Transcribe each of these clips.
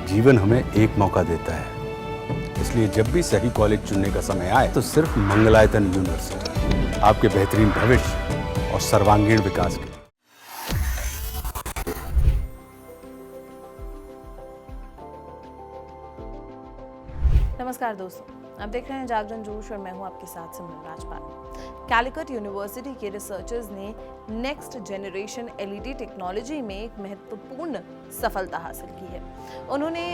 जीवन हमें एक मौका देता है, इसलिए जब भी सही कॉलेज चुनने का समय आए तो सिर्फ मंगलायतन यूनिवर्सिटी आपके बेहतरीन भविष्य और सर्वांगीण विकास के। नमस्कार दोस्तों, आप देख रहे हैं जागरण जोश और मैं हूं आपके साथ सिमरन राजपाल। कैलिकट यूनिवर्सिटी के रिसर्चर्स ने नेक्स्ट जनरेशन एलईडी टेक्नोलॉजी में एक महत्वपूर्ण सफलता हासिल की है। उन्होंने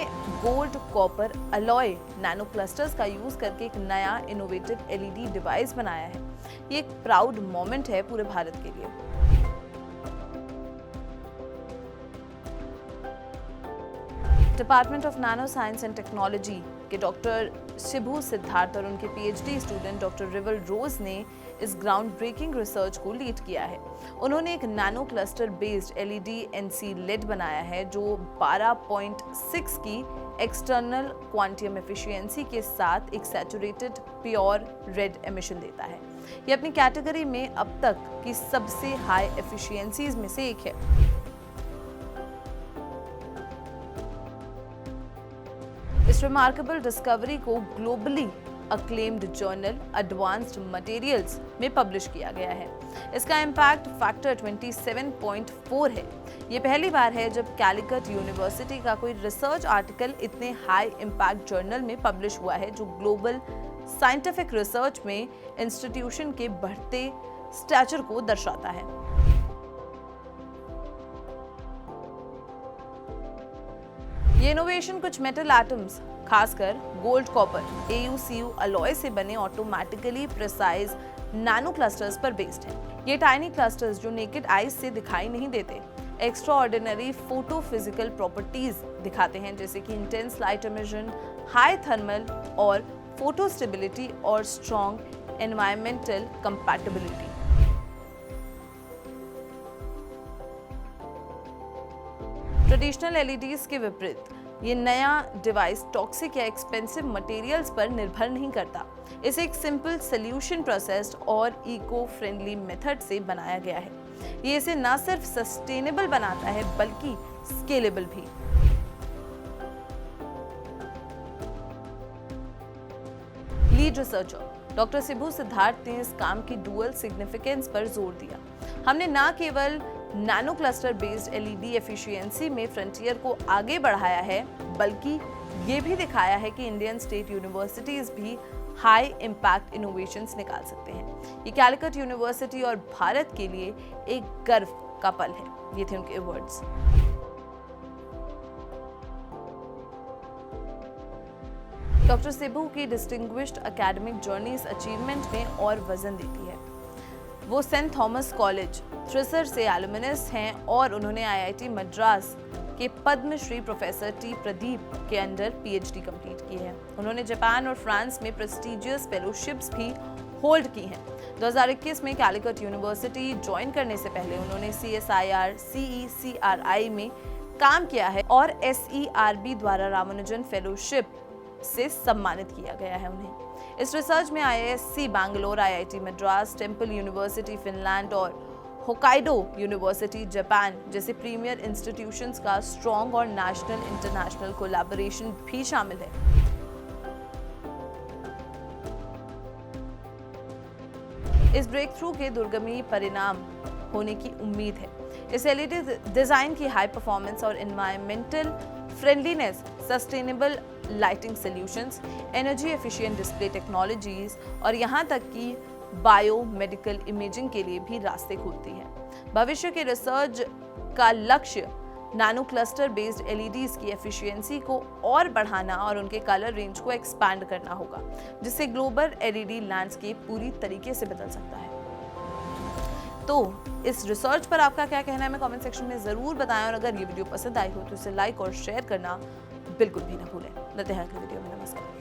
gold copper alloy nano clusters का यूज करके एक नया इनोवेटिव एलईडी डिवाइस बनाया है। ये एक प्राउड मोमेंट है पूरे भारत के लिए। Department of nano science and technology के डॉक्टर शिबू सिद्धार्थ और उनके PhD student doctor Rival Rose ने इस ग्राउंड ब्रेकिंग रिसर्च को लीड किया है। उन्होंने एक nano cluster based LED NC led बनाया है जो 12.6 की एक्सटर्नल क्वांटियम एफिशिएंसी के साथ एक सैचुरेटेड प्योर रेड एमिशन देता है। ये अपनी कैटेगरी में अब तक की सबसे हाई एफिशिएंसीज में से एक है। इस रिमार्केबल डिस्कवरी को globally acclaimed journal advanced materials में पब्लिश किया गया है। इसका इम्पैक्ट फैक्टर 27.4 है। ये पहली बार है जब कैलिकट यूनिवर्सिटी का कोई रिसर्च आर्टिकल इतने हाई इम्पैक्ट जर्नल में पब्लिश हुआ है, जो ग्लोबल साइंटिफिक रिसर्च में इंस्टीट्यूशन के बढ़ते स्टैचर को दर्शाता है। ये इनोवेशन कुछ मेटल एटम्स, खासकर गोल्ड कॉपर AuCu अलॉय से बने ऑटोमेटिकली प्रिसाइज नैनो क्लस्टर्स पर बेस्ड है। ये टाइनी क्लस्टर्स जो नेकेड आईज से दिखाई नहीं देते, extra ordinary photo physical properties दिखाते हैं, जैसे कि intense light emission, high thermal और फोटो स्टेबिलिटी और strong environmental compatibility. Traditional LEDs के विपरीत ये नया डिवाइस टॉक्सिक या एक्सपेंसिव मटेरियल्स पर निर्भर नहीं करता। इसे एक सिंपल सोल्यूशन प्रोसेस्ड और इको फ्रेंडली मेथड से बनाया गया है। ये इसे न सिर्फ सस्टेनेबल बनाता है बल्कि स्केलेबल भी। Lead researcher doctor Shibu Siddharth ने इस काम की डुअल सिग्निफिकेंस पर जोर दिया। हमने न केवल nano cluster based LED efficiency में फ्रंटियर को आगे बढ़ाया है, बल्कि ये भी दिखाया है कि इंडियन स्टेट यूनिवर्सिटीज भी हाई इम्पैक्ट इनोवेशंस निकाल सकते हैं। ये कैलिकट यूनिवर्सिटी और भारत के लिए एक गर्व का पल है। ये थे उनके वर्ड्स। डॉक्टर शिबू की डिस्टिंग्विश्ड एकेडमिक जर्नी इस अचीवमेंट में और वजन देती है। वो सेंट थॉमस कॉलेज थ्रिसर से एलुमिनस हैं और उन्होंने आईआईटी मद्रास के पद्मश्री प्रोफेसर टी प्रदीप के अंडर पीएचडी कंप्लीट की है। उन्होंने जापान और फ्रांस में प्रेस्टिजियस फेलोशिप्स भी होल्ड की हैं। 2021 में कैलिकट यूनिवर्सिटी ज्वाइन करने से पहले उन्होंने CSIR CECRI में काम किया है और SERB द्वारा रामानुजन फेलोशिप से सम्मानित किया गया है उन्हें। इस रिसर्च में IISc Bangalore, IIT Madras, temple university Finland और होकाइडो यूनिवर्सिटी जापान जैसे प्रीमियर इंस्टीट्यूशंस का स्ट्रॉन्ग और नेशनल इंटरनेशनल कोलैबोरेशन भी शामिल है। इस ब्रेक थ्रू के दूरगामी परिणाम होने की उम्मीद है। इस एलईडी डिजाइन की हाई परफॉर्मेंस और environmental friendliness, sustainable lighting solutions, energy efficient display technologies और यहाँ तक कि बायो मेडिकल इमेजिंग के लिए भी रास्ते खोलती है। भविष्य के रिसर्च का लक्ष्य नैनो क्लस्टर बेस्ड एलईडीज की एफिशिएंसी को और बढ़ाना और उनके कलर रेंज को एक्सपैंड करना होगा, जिससे ग्लोबल एलईडी लैंडस्केप पूरी तरीके से बदल सकता है। तो इस रिसर्च पर आपका क्या कहना है, मैं कमेंट सेक्शन में जरूर बताएं और अगर ये वीडियो पसंद आई हो तो इसे लाइक और शेयर करना बिल्कुल भी ना भूलें। मिलते हैं अगले वीडियो में। नमस्कार।